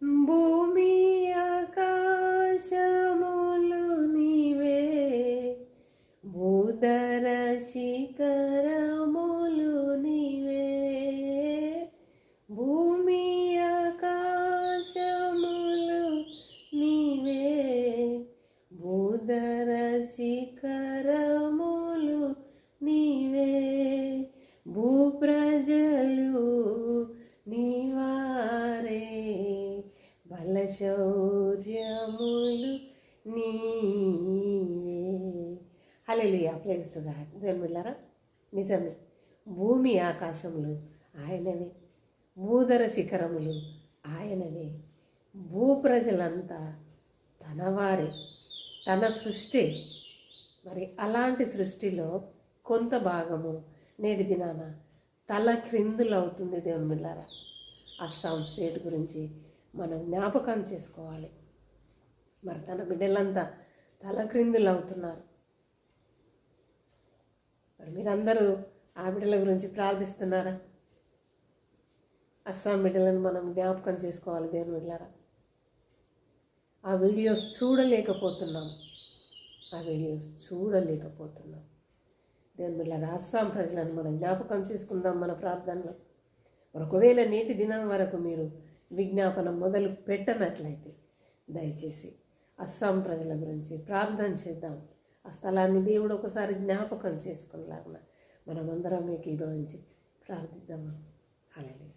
భూమి ఆకాశములు నీవే, భూధర శిఖరములు నీవే. భూమి ఆకాశములు నీవే, భూధర శిఖరములు నీవే. భూప్రజలు నీవారే, బలశౌర్యములు నీవే. హల్లెలూయా, ప్రైజ్ టు గాడ్. దేవుని బిడ్డలారా, నిజమే, భూమి ఆకాశములు ఆయనవే, భూధర శిఖరములు ఆయనవే. భూప్రజలంతా తనవారే, తన సృష్టి. మరి అలాంటి సృష్టిలో కొంత భాగము నేటి దినాన తల క్రిందులు అవుతుంది. దేవుని బిడ్డలారా, అస్సాం స్టేట్ గురించి మనం జ్ఞాపకం చేసుకోవాలి. మరి తన బిడ్డలంతా తల క్రిందులు అవుతున్నారు. మరి మీరందరూ ఆ బిడ్డల గురించి ప్రార్థిస్తున్నారా? అస్సాం బిడ్డలను మనం జ్ఞాపకం చేసుకోవాలి. దేవుని బిడ్డలారా, ఆ వీడియోస్ చూడలేకపోతున్నాం. దేవుని బిడ్డలారా, అస్సాం ప్రజలను మనం జ్ఞాపకం చేసుకుందాం మన ప్రార్థనలో. మరి ఒకవేళ నేటి దినం వరకు మీరు విజ్ఞాపన మొదలు పెట్టనట్లయితే దయచేసి అస్సాం ప్రజల గురించి ప్రార్థన చేద్దాం. ఆ స్థలాన్ని దేవుడు ఒకసారి జ్ఞాపకం చేసుకునేలాగా మనమందరం ఏకీభవించి ప్రార్థిద్దామా. హల్లెలూయా.